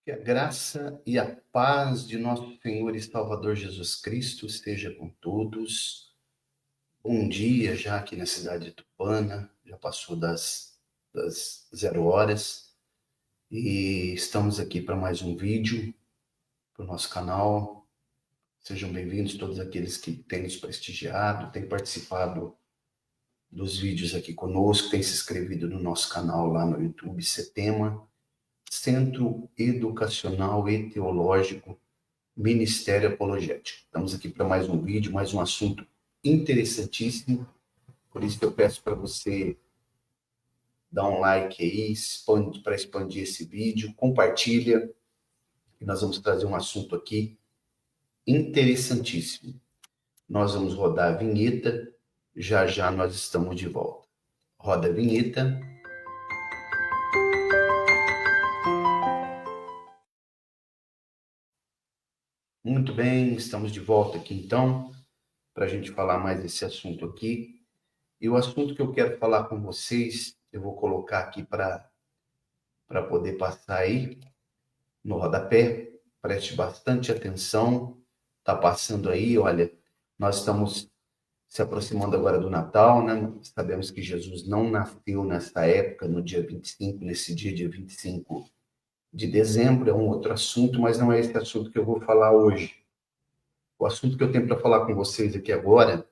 Que a graça e a paz de nosso Senhor e Salvador Jesus Cristo esteja com todos. Bom dia já aqui na cidade de Tupana, já passou das 0 horas e estamos aqui para mais um vídeo para o nosso canal. Sejam bem-vindos todos aqueles que têm nos prestigiado, têm participado dos vídeos aqui conosco, têm se inscrito no nosso canal lá no YouTube, CETEMA, Centro Educacional e Teológico Ministério Apologético. Estamos aqui para mais um vídeo, mais um assunto interessantíssimo. Por isso que eu peço para você dar um like aí, para expandir esse vídeo, compartilha, e nós vamos trazer um assunto aqui interessantíssimo. Nós vamos rodar a vinheta, já já nós estamos de volta. Roda a vinheta. Muito bem, estamos de volta aqui então, para a gente falar mais desse assunto aqui. E o assunto que eu quero falar com vocês, eu vou colocar aqui para poder passar aí no rodapé. Preste bastante atenção. Está passando aí, olha, nós estamos se aproximando agora do Natal, né? Sabemos que Jesus não nasceu nessa época, no dia 25, nesse dia 25 de dezembro, é um outro assunto, mas não é esse assunto que eu vou falar hoje. O assunto que eu tenho para falar com vocês aqui agora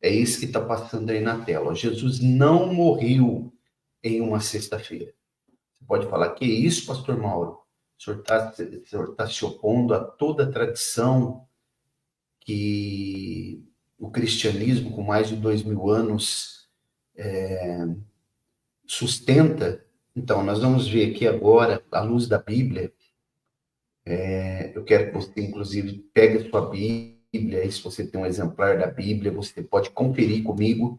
é esse que está passando aí na tela. Jesus não morreu em uma sexta-feira. Você pode falar, que isso, pastor Mauro? O senhor está se opondo a toda a tradição que o cristianismo, com mais de 2000 anos, sustenta. Então, nós vamos ver aqui agora, à luz da Bíblia, eu quero que você, inclusive, pegue a sua Bíblia, aí, se você tem um exemplar da Bíblia, você pode conferir comigo,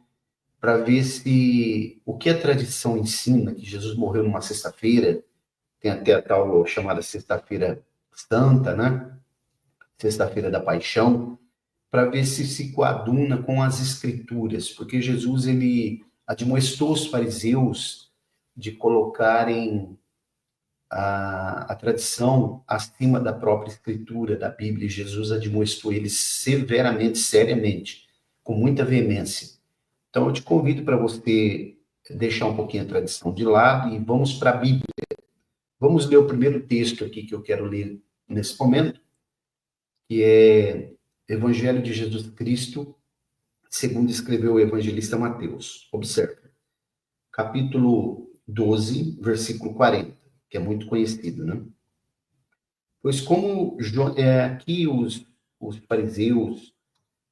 para ver se o que a tradição ensina, que Jesus morreu numa sexta-feira, tem até a tal chamada Sexta-feira Santa, né? Sexta-feira da Paixão, para ver se coaduna com as Escrituras, porque Jesus ele admoestou os fariseus de colocarem a tradição acima da própria Escritura, da Bíblia. Jesus admoestou eles severamente, seriamente, com muita veemência. Então, eu te convido para você deixar um pouquinho a tradição de lado e vamos para a Bíblia. Vamos ler o primeiro texto aqui que eu quero ler nesse momento, que é Evangelho de Jesus Cristo, segundo escreveu o evangelista Mateus. Observe. Capítulo 12, versículo 40, que é muito conhecido, né? Pois como aqui os fariseus,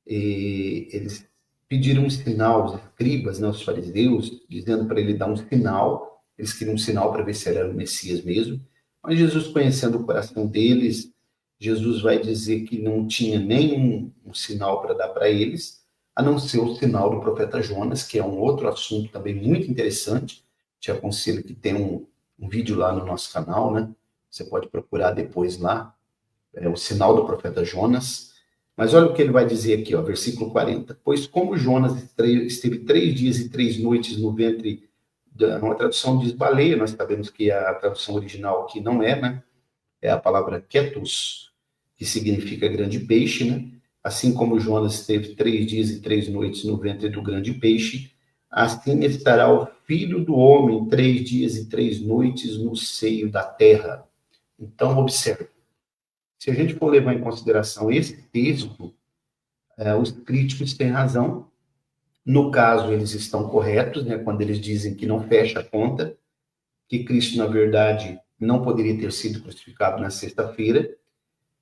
eles pediram um sinal, os escribas, né, os fariseus, dizendo para ele dar um sinal. Eles queriam um sinal para ver se ele era o Messias mesmo. Mas Jesus, conhecendo o coração deles, Jesus vai dizer que não tinha nenhum sinal para dar para eles, a não ser o sinal do profeta Jonas, que é um outro assunto também muito interessante. Te aconselho que tem um vídeo lá no nosso canal, né? Você pode procurar depois lá, o sinal do profeta Jonas. Mas olha o que ele vai dizer aqui, ó, versículo 40. Pois como Jonas esteve 3 dias e 3 noites no ventre, uma tradução diz baleia, nós sabemos que a tradução original aqui não é, né? É a palavra ketos, que significa grande peixe, né? Assim como Jonas esteve 3 dias e 3 noites no ventre do grande peixe, assim estará o Filho do Homem 3 dias e 3 noites no seio da terra. Então, observe. Se a gente for levar em consideração esse texto, os críticos têm razão. No caso, eles estão corretos, né, quando eles dizem que não fecha a conta, que Cristo, na verdade, não poderia ter sido crucificado na sexta-feira,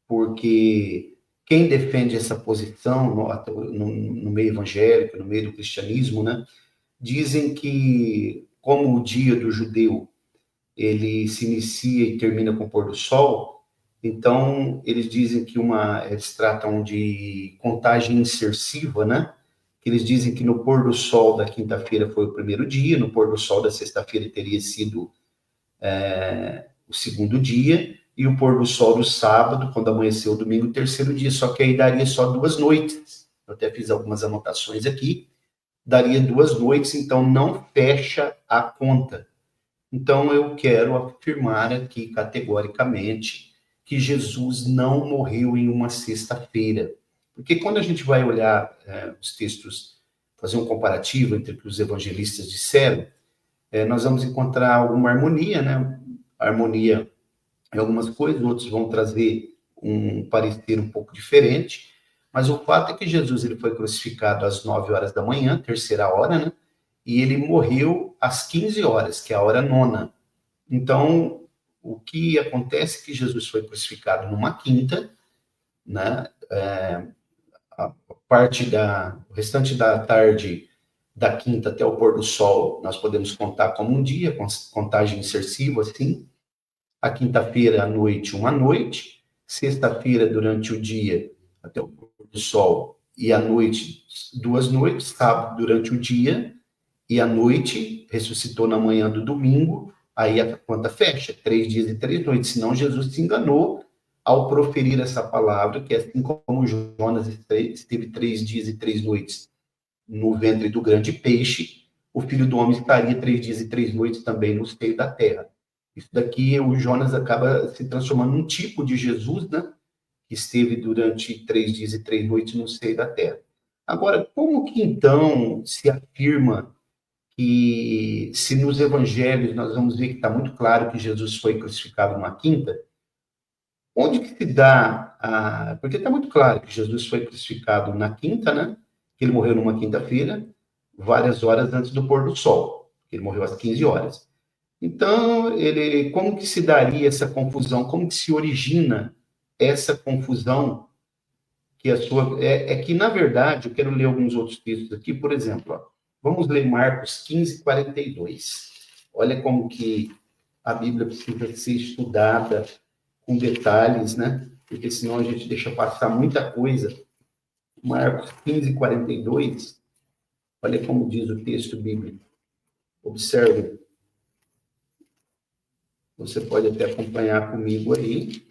porque quem defende essa posição no meio evangélico, no meio do cristianismo, né, dizem que, como o dia do judeu ele se inicia e termina com o pôr do sol, então eles dizem que eles tratam de contagem insersiva, né? Que eles dizem que no pôr do sol da quinta-feira foi o primeiro dia, no pôr do sol da sexta-feira teria sido o segundo dia, e o pôr do sol do sábado, quando amanheceu o domingo, o terceiro dia, só que aí daria só 2 noites. Eu até fiz algumas anotações aqui, daria 2 noites, então não fecha a conta. Então, eu quero afirmar aqui categoricamente que Jesus não morreu em uma sexta-feira. Porque quando a gente vai olhar os textos, fazer um comparativo entre o que os evangelistas disseram, nós vamos encontrar alguma harmonia, né? Harmonia em algumas coisas, outros vão trazer um parecer um pouco diferente, mas o fato é que Jesus ele foi crucificado às 9 horas da manhã, terceira hora, né? E ele morreu às 15 horas, que é a hora nona. Então, o que acontece é que Jesus foi crucificado numa quinta, né? A parte o restante da tarde da quinta até o pôr do sol, nós podemos contar como um dia, contagem insersiva, assim. A quinta-feira à noite, uma noite. Sexta-feira, durante o dia, até o pôr do sol, e à noite, duas noites. Sábado, durante o dia, e à noite, ressuscitou na manhã do domingo, aí a conta fecha, 3 dias e 3 noites. Senão Jesus se enganou ao proferir essa palavra, que assim como Jonas esteve 3 dias e 3 noites no ventre do grande peixe, o Filho do Homem estaria 3 dias e 3 noites também no seio da terra. Isso daqui, o Jonas acaba se transformando num tipo de Jesus, né? Que esteve durante 3 dias e 3 noites no seio da terra. Agora, como que então se afirma que, se nos evangelhos nós vamos ver que está muito claro que Jesus foi crucificado numa quinta, onde que se dá a... Porque está muito claro que Jesus foi crucificado na quinta, né? Que ele morreu numa quinta-feira, várias horas antes do pôr do sol. Ele morreu às 15 horas. Então, como que se daria essa confusão? Como que se origina essa confusão? Que que, na verdade, eu quero ler alguns outros textos aqui, por exemplo, ó, vamos ler Marcos 15, 42. Olha como que a Bíblia precisa ser estudada com detalhes, né? Porque senão a gente deixa passar muita coisa. Marcos 15, 42, olha como diz o texto bíblico. Observe, você pode até acompanhar comigo aí.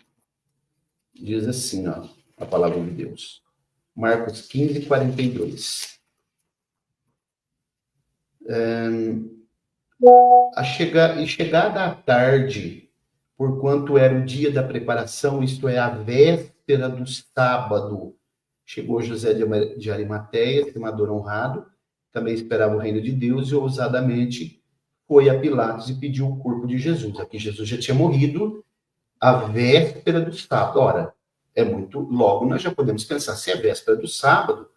Diz assim, ó, a palavra de Deus. Marcos 15, 42. Chegada à tarde, porquanto era o dia da preparação, isto é, a véspera do sábado, chegou José de Arimateia, senador honrado, também esperava o reino de Deus, e ousadamente foi a Pilatos e pediu o corpo de Jesus. Aqui Jesus já tinha morrido à véspera do sábado. Ora, é muito logo, nós já podemos pensar, se é véspera do sábado,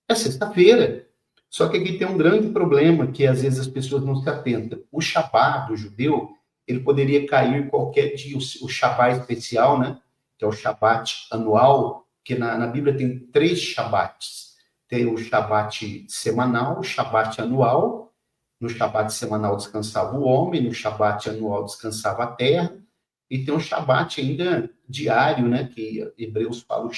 é sexta-feira. Só que aqui tem um grande problema que às vezes as pessoas não se atentam. O Shabá do judeu, ele poderia cair qualquer dia. O Shabá especial, né? Que é o Shabat anual, que na Bíblia tem 3 Shabats. Tem o Shabat semanal, o Shabat anual. No Shabat semanal descansava o homem, no Shabat anual descansava a terra. E tem um Shabat ainda diário, né? Que Hebreus fala o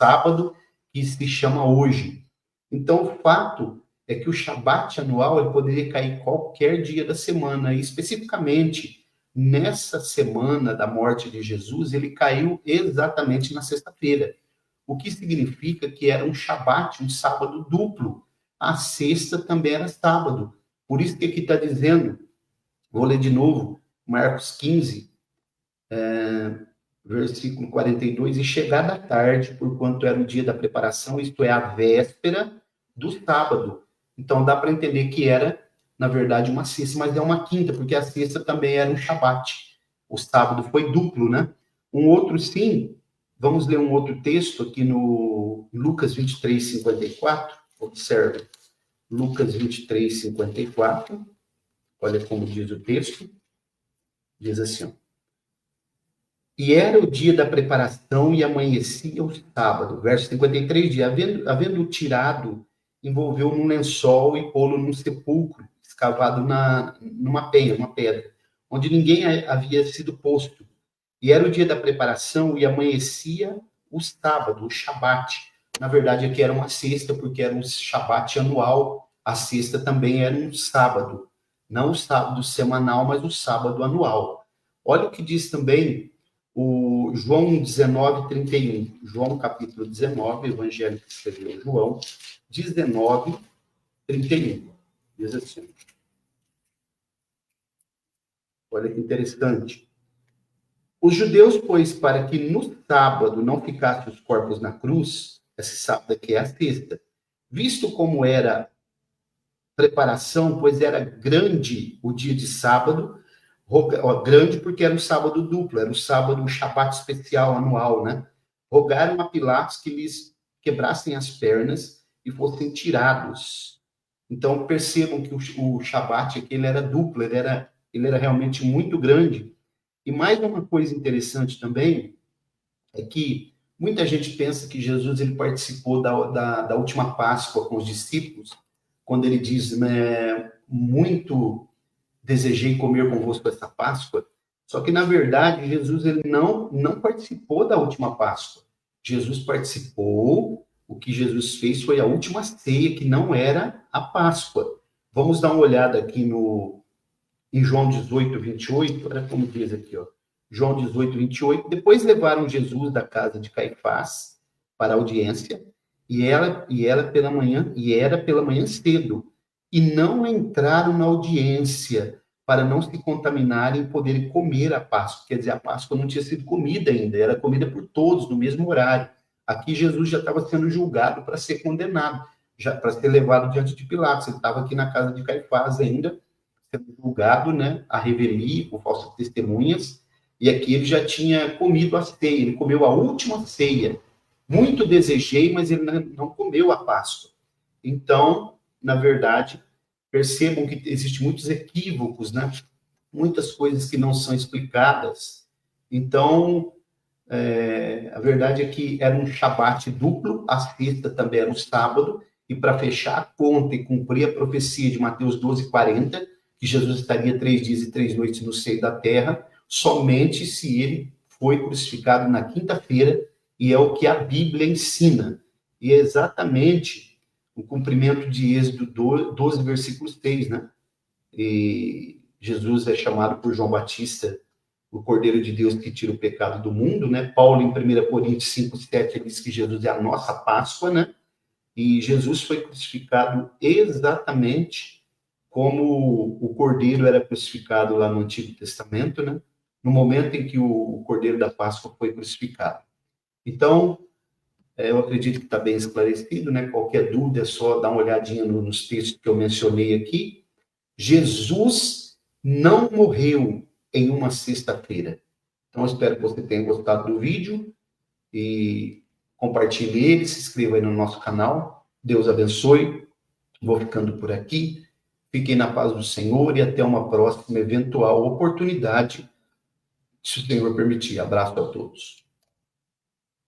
sábado, que se chama hoje. Então, o fato é que o Shabat anual ele poderia cair qualquer dia da semana, e especificamente nessa semana da morte de Jesus, ele caiu exatamente na sexta-feira, o que significa que era um Shabat, um sábado duplo. A sexta também era sábado. Por isso que aqui está dizendo, vou ler de novo, Marcos 15, versículo 42, e chegada a tarde, porquanto era o dia da preparação, isto é, a véspera do sábado. Então dá para entender que era, na verdade, uma sexta, mas é uma quinta, porque a sexta também era um shabat. O sábado foi duplo, né? Um outro, sim, vamos ler um outro texto aqui no Lucas 23, 54. Observe, Lucas 23, 54. Olha como diz o texto. Diz assim, ó. E era o dia da preparação e amanhecia o sábado. Verso 53 diz, havendo tirado, envolveu num lençol e pô-lo num sepulcro, escavado numa penha, uma pedra, onde ninguém havia sido posto. E era o dia da preparação e amanhecia o sábado, o shabat. Na verdade, aqui era uma sexta, porque era um shabat anual. A sexta também era um sábado. Não o sábado semanal, mas o sábado anual. Olha o que diz também o João 19, 31. João capítulo 19, evangelho que escreveu João, 19, 31. Diz assim. Olha que interessante. Os judeus, pois, para que no sábado não ficassem os corpos na cruz, esse sábado aqui é a sexta, visto como era preparação, pois era grande o dia de sábado, grande porque era um sábado duplo, era um sábado, um Shabat especial anual, né? Rogaram a Pilatos que lhes quebrassem as pernas e fossem tirados. Então, percebam que o Shabat aqui, ele era duplo, ele era realmente muito grande. E mais uma coisa interessante também, é que muita gente pensa que Jesus ele participou da última Páscoa com os discípulos, quando ele diz, né, muito desejei comer convosco essa Páscoa. Só que, na verdade, Jesus ele não participou da última Páscoa. Jesus participou, o que Jesus fez foi a última ceia, que não era a Páscoa. Vamos dar uma olhada aqui em João 18, 28, olha como diz aqui, ó. João 18, 28. Depois levaram Jesus da casa de Caifás para a audiência, e era pela manhã cedo, e não entraram na audiência para não se contaminarem e poderem comer a Páscoa. Quer dizer, a Páscoa não tinha sido comida ainda, era comida por todos no mesmo horário. Aqui Jesus já estava sendo julgado para ser condenado, já para ser levado diante de Pilatos. Ele estava aqui na casa de Caifás ainda, sendo julgado, né, a revelia por falsas testemunhas, e aqui ele já tinha comido a ceia, ele comeu a última ceia. Muito desejei, mas ele não comeu a Páscoa. Então, na verdade, percebam que existem muitos equívocos, né? Muitas coisas que não são explicadas. Então, a verdade é que era um Shabat duplo, a sexta também era um sábado, e para fechar a conta e cumprir a profecia de Mateus 12, 40, que Jesus estaria 3 dias e 3 noites no seio da terra, somente se ele foi crucificado na quinta-feira, e é o que a Bíblia ensina. E é exatamente o cumprimento de Êxodo 12, versículo 6, né? E Jesus é chamado por João Batista o Cordeiro de Deus que tira o pecado do mundo, né? Paulo, em 1 Coríntios 5, 7, diz que Jesus é a nossa Páscoa, né? E Jesus foi crucificado exatamente como o Cordeiro era crucificado lá no Antigo Testamento, né? No momento em que o Cordeiro da Páscoa foi crucificado. Então, eu acredito que está bem esclarecido, né? Qualquer dúvida é só dar uma olhadinha nos textos que eu mencionei aqui. Jesus não morreu em uma sexta-feira. Então, eu espero que você tenha gostado do vídeo e compartilhe ele, se inscreva aí no nosso canal. Deus abençoe. Vou ficando por aqui. Fiquem na paz do Senhor e até uma próxima eventual oportunidade, se o Senhor permitir. Abraço a todos.